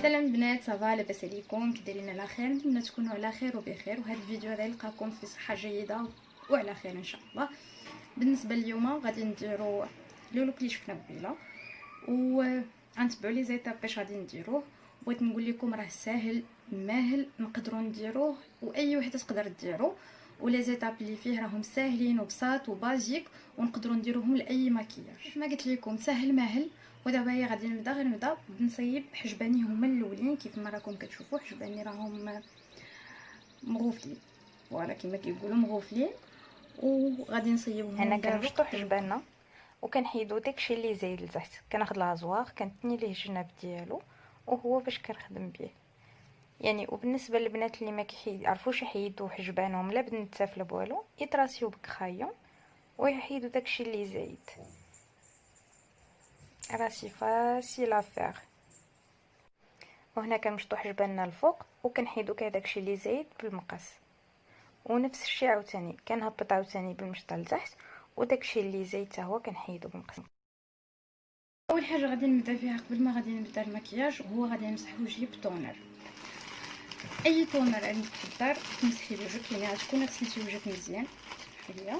سلام بنات، صافا لاباس عليكم؟ كي دايرين؟ على خير؟ نتمنى تكونوا على خير وبخير. وهذا الفيديو هذا يلقاكم في صحه جيده وعلى خير ان شاء الله. بالنسبه اليوم غادي نديروا لو لوك اللي شفنا قبيله، وغنتبعوا لي زيتاب باش غادي نديروه. بغيت نقول لكم راه ساهل ماهل، نقدروا نديروه واي وحده تقدر ديرو، ولا زيتاب اللي فيه راهم ساهلين وبساط وبازيك، ونقدروا نديروهم لاي مكياج. كيف ما قلت لكم ساهل ماهل. ودابا هي غادي نبدا نصيب حجباني هما الاولين. كيف ما راكم كتشوفوا حجباني راهم مغوفلين، فوالا كما كيقولوا مغوفلين، وغادي نصيبهم. هنا كنشطو حجباننا وكنحيدو داكشي اللي زايد لتحت. كناخذ العزواغ كنتني ليه الجناب ديالو وهو باش كنخدم به يعني. وبالنسبه للبنات اللي ما كيعرفوش يحيدوا حجبانهم لا بالنتاف لا والو، يطراسيو بكخايون ويحيدوا داكشي اللي زايد. راسي فاسيل افير. وهنا كنمشطو حجباننا الفوق وكنحيدو كاع داكشي اللي زايد بالمقص، ونفس الشيء عاوتاني كنهبط عاوتاني بالمشطه لتحت، وداكشي اللي زايد حتى هو كنحيدو بالمقص. اول حاجه غادي نبدا فيها قبل ما غادي نبدا المكياج هو غادي نمسح وجهي بتونر. اي تونر عندك في الدار تمسحي وجهك، يعني تكوني غسلتي وجهك مزيان. هي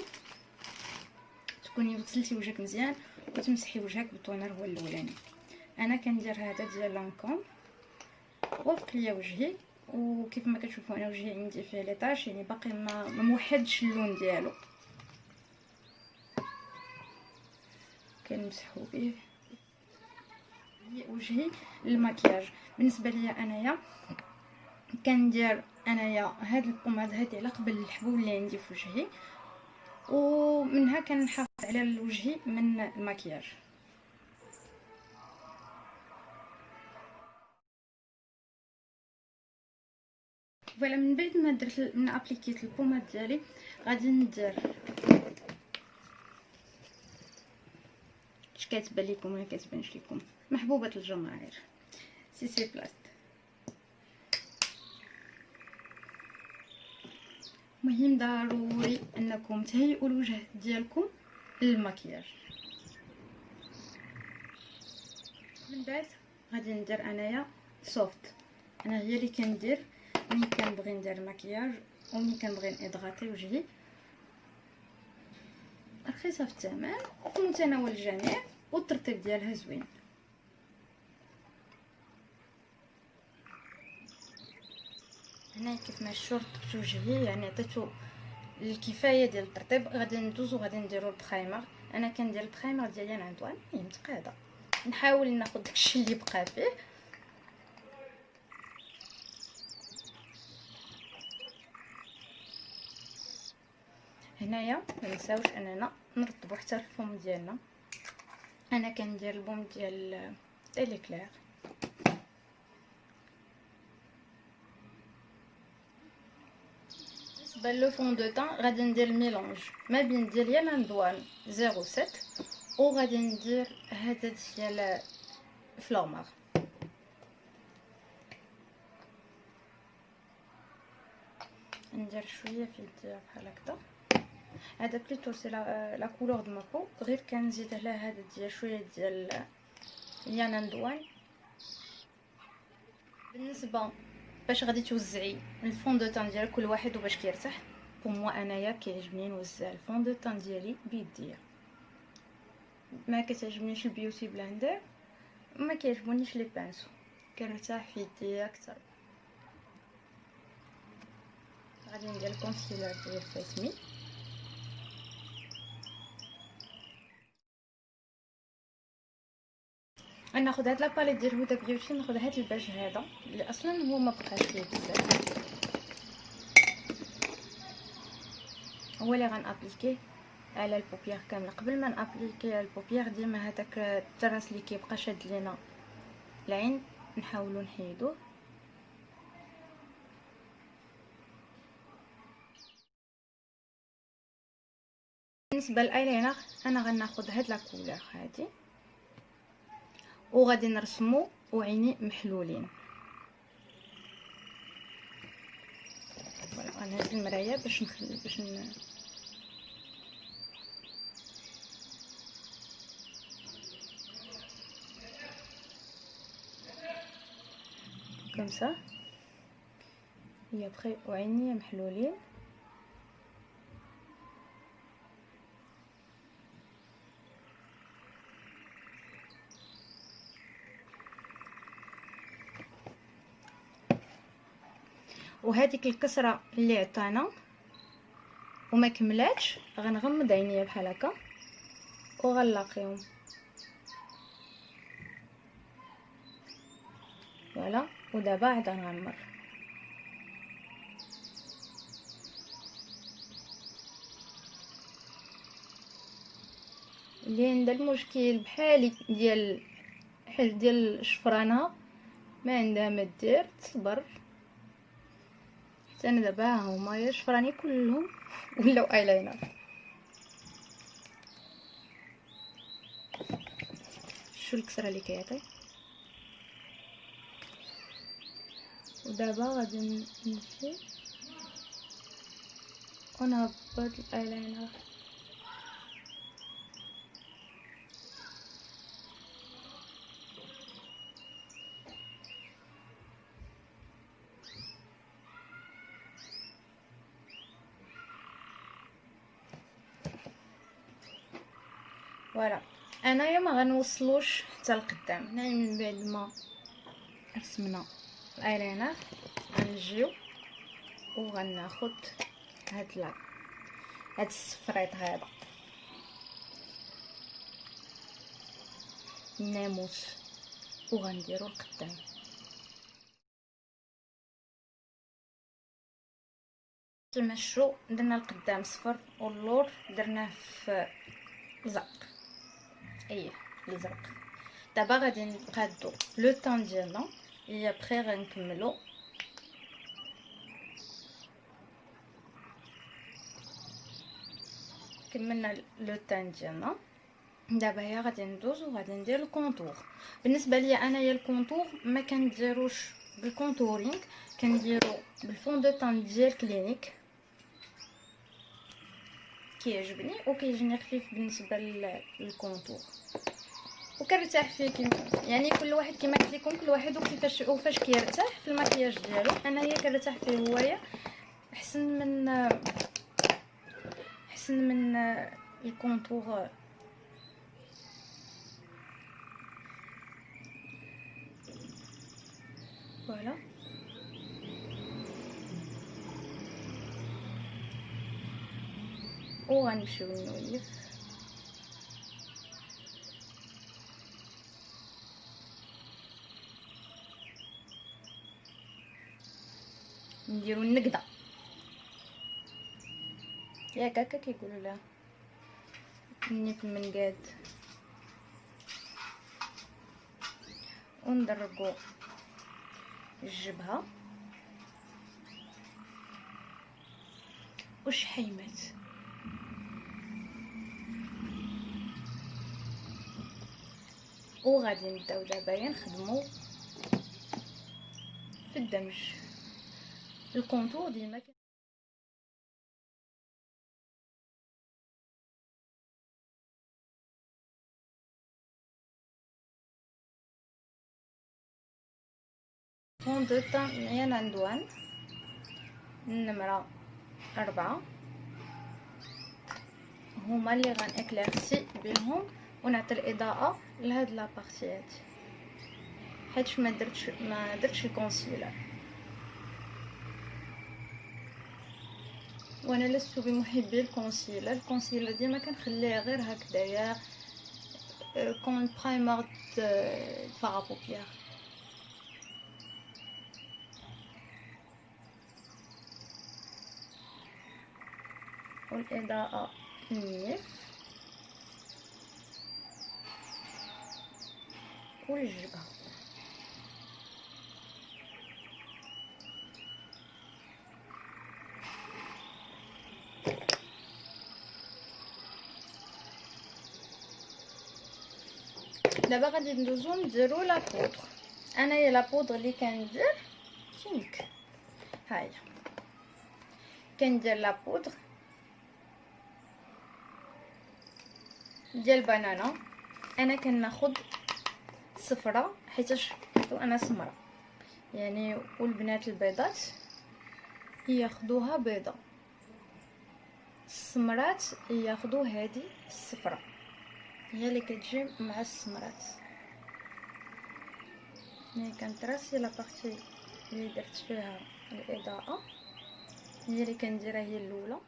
تكوني غسلتي وجهك مزيان وتمسحي وجهك بالتونر هو الاولاني. انا كندير هذا ديال لانكوم وفق ليا وجهي، وكيف ما كتشوفوا انا وجهي عندي فيه ليطاش، يعني باقي ما موحدش اللون ديالو. كنمسحو به وجهي للمكياج. بالنسبه ليا انايا كندير هاد البوماد هادي على قبل الحبوب اللي عندي في وجهي، ومنها كنحافظ على وجهي من المكياج. فوالا من بعد ما درت من ابليكيت البوماد ديالي غادي ندير اش كتبان لكم ولا كتبانش لكم محبوبه الجماهير سي بلاست. مهم ضروري انكم تهيئوا الوجه ديالكم للمكياج. من بعد غادي ندير انايا سوفت. انا هي اللي كندير ملي كنبغي ندير المكياج وملي كنبغي نضغطي وجهي، رخيصه في الثمن وفي متناول الجميع والترطيب ديالها زوين. هنا كيف ما شرطت وجهي يعني عطيتو الكفايه ديال الترطيب، غادي ندوزو غادي نديرو البخيمر. انا كندير البخيمر ديالي عند عنوان متقاده، نحاول ناخذ داكشي اللي بقى فيه. هنايا ما نساوش اننا نرطبوا حتى الفم ديالنا. انا كندير البوم ديال ليكلير. بالنسبه لو فون دو طون غادي ندير الميلونج ما بين ديال يا لاندوان 07 وغادي ندير هذا ديال فلومار. ندير شويه في يدي بحال هكذا. هذا بليتو سي لا كولور دو مابو، غير كنزيد على هذا ديال شويه ديال يا لاندوان. بالنسبه باش غادي توزعي الفون دو طون ديال كل واحد وباش كيرتاح، بوموا انايا كيعجبني نوزع الفون دو طون ديالي بيديا. ما كتعجبنيش البيوتي بلاندر، ما كيعجبونيش لي بانسو، كنرتاح في يديا اكثر. غادي ندير الكونسيلر ديال فاتمي. غناخذ هاد لاباليت ديال هدى بيوتي، ناخذ هاد الباج هذا اللي اصلا هو ما بقاش فيه بزاف، هو اللي غنابليكيه على البوبيير كامله. قبل ما نابليكي على البوبيير ديما هذاك التراس اللي كيبقى شاد لينا العين نحاولوا نحيدوه. بالنسبه للايلاينر انا غناخذ هاد لا كولور هادي وغادي نرسمو وعيني محلولين. فوالا غنهز المرايه باش كمسة هي بخير وعيني محلولين. وهذيك الكسره اللي عطانا وما كملاتش غنغمض عينيا بحال هكا وغنلاقيهم. فوالا. ودابا عاد غنعمر. اللي عندها المشكل بحالي ديال الشفرانه ما عندها ما دير تصبر. حتى انا دابا هما يا شفراني كلهم ولاو ايلاينر. شو الكسره اللي كيعطي. ودابا غادي نمشي ونهبط الايلاينر. فوالا. انايا ما غنوصلوش حتى لقدام، يعني من بعد ما رسمنا الايلاينر غنجيو وغناخد هاد السفريط هذا الناموس وغنديرو لقدام. تمشوا درنا القدام صفر واللور درناه في زرق. ايه الازرق. دابا غادي نقادو لو طون ديالنا اللي بخي غنكملو. كملنا لو طون ديالنا. دابا هي غادي ندوز وغادي ندير الكونتور. بالنسبه ليا انايا الكونتور ما كنديروش بالكونتورينغ، كنديرو بالفون دو طون ديال كلينيك كيعجبني وكيجيني خفيف بالنسبه للكونتور وكنرتاح فيه يعني كل واحد كما قلت لكم كل واحد وفاش كيرتاح في المكياج ديالو. انايا كنرتاح فيه هوايه احسن من الكونتور. فوالا. وغنمشيو نويف. نديرو النقده ياك هكا كيقولوا لها مني في المنقاد. وندرقو الجبهه وشحيمات. وغادي نبداو دابا نخدمو في الدمج. الكونتور ديما فون دو طون يا ندوان النمره 4 هما اللي غنأكلارسي بهم ونعطي الاضاءه لهاد لابارتيات حيت ما درتش الكونسيلر. وانا لست بمحبي الكونسيلر ديما كنخليه غير هكذايا كون برايمر فاغ بوبيير. والاضاءه نيف والجبهه. دابا غادي ندوزو نديرو لا بودر. انايا لا بودر اللي كندير كينك هاهي كندير لا بودر ديال البنانه. انا كناخد صفرة حيتاش انا سمرة يعني والبنات البيضات ياخدوها بيضه، السمرات ياخدو هذه الصفراء، هي اللي كتجي مع السمرات. ملي كنتراسي لا بارتي اللي درت فيها الاضاءه هي اللي كنديرها هي الاولى.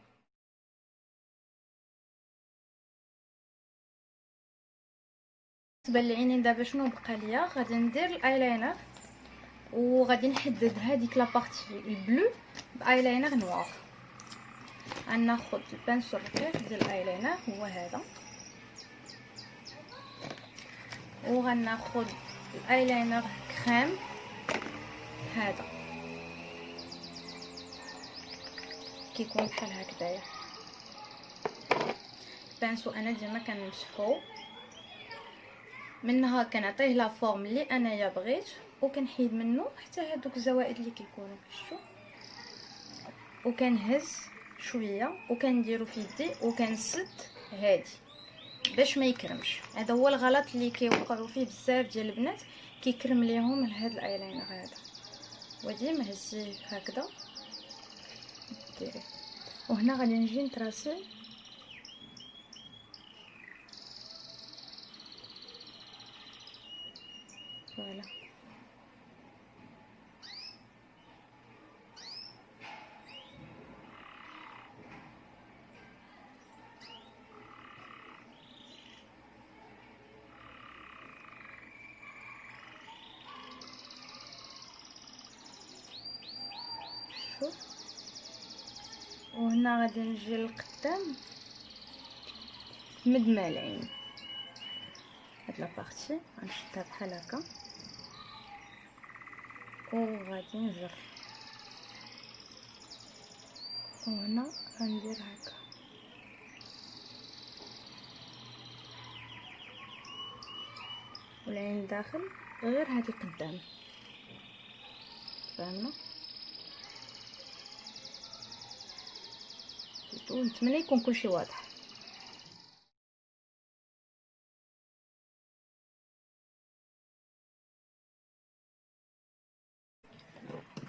بالنسبه للعينين دابا شنو بقى ليا، غادي ندير الايلاينر وغادي نحدد هذيك لا بارتي البلو بايلاينر نوار. غناخذ البانسو الرقيق ديال الايلاينر هو هذا، وغناخذ الايلاينر كريم هذا كيكون بحال هكذايا. البانسو انا ديما كنمسحو منها، كنعطيه لا فورم اللي انايا بغيت، وكنحيد منه حتى هذوك الزوائد اللي كيكونوا شفتوا، وكنهز شويه وكنديرو في يدي وكنسد هادي باش ما يكرمش. هذا هو الغلط اللي كيوقعوا فيه بزاف ديال البنات، كيكرم ليهم هذا الايلاينر هذا. وديما هزيه هكذا ديري. وهنا غادي نجي نتراسي فوالا. شوف، وهنا غادي نجي لقدام مدمع العين، هاد لابارتي غنشدها بحال هكا وغادي نجر، وهنا غندير هكا والعين داخل غير هاد القدام، فهمنا؟ ونتمنى يكون كلشي واضح.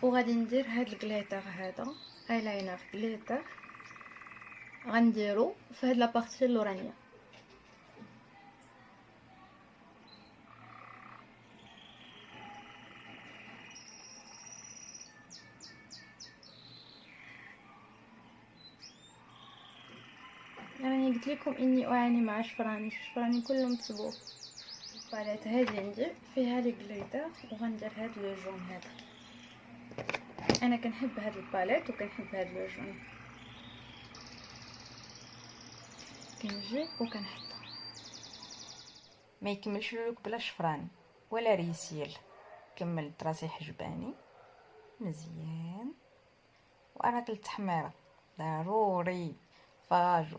وغادي ندير هاد الكليتر هذا ايلاينر كليتر، غنديرو في هاد لابارتي اللورانيه. راني قلت لكم اني اعاني مع شفراني كلهم تصبوا. الباليت هذه ندير فيها لي كليتر وغندير هاد لو جون هذا، انا كنحب هاد الباليت وكنحب هاد لو جون. كنجي وكنحطها، ما يكملش اللوك بلا شفران ولا ريسيل. كمل راسي حجباني مزيان، وانا كلت تحميره ضروري فاجو.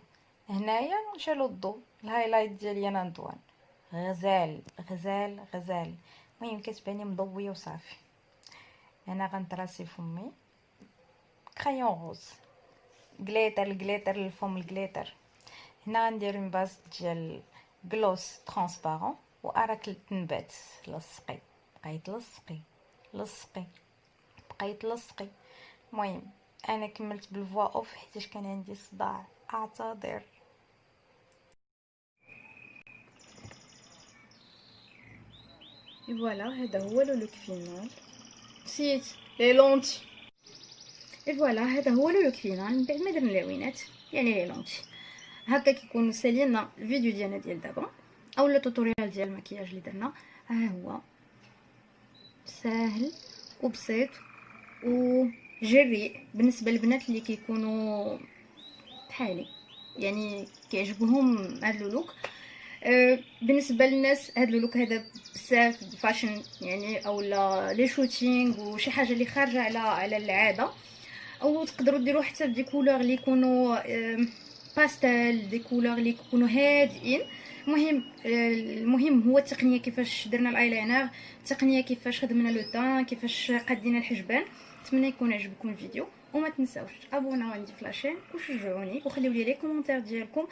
هنايا نشالو الضو، الهايلايت ديالي انا نضوان غزال غزال غزال، المهم كتباني مضويه وصافي. هنا غنطراسي فمي كريون غوز الجليتر للفم الجليتر. هنا غندير اون باز ديال غلوس ترانسبارون، واراك التنبات لصقي بقيت لصقي بقيت لصقي. المهم انا كملت بالفوا اوف حيت كان عندي صداع، اعتذر. فوالا هذا هو لو لوك فينال. نسيت لي لونتي. فوالا هذا هو لو لوك فينال من بعد ما درنا العوينات، يعني لي لونتي. هكا كيكون سالينا الفيديو ديالنا ديال دابا او التوتوريال ديال المكياج اللي درنا. ها هو ساهل وبسيط وجريء بالنسبه للبنات اللي كيكونوا بحالي، يعني كيعجبهم هذا اللوك. بالنسبه للناس هذا اللوك هذا بزاف فاشن يعني، اولا لي شوتينغ وشي حاجه اللي خارجه على العاده، او تقدروا ديروا حتى بدي كولور اللي يكونوا باستيل، دي كولور اللي يكونوا هادئين. المهم هو التقنيه كيفاش درنا الايلاينر، التقنيه كيفاش خدمنا لو تان، كيفاش قادينا الحجبان. نتمنى يكون عجبكم الفيديو، وما تنساوش ابوناو عندي في لاشين وشجعوني وخليو لي لي كومونتير ديالكم،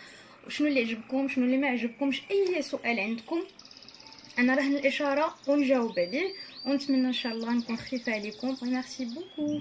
وشنو اللي عجبكم شنو اللي ما عجبكمش، اي سؤال عندكم انا رهن الاشاره ونجاوب عليه، ونتمنى ان شاء الله نكون خفيفه عليكم. ميرسي بوكو.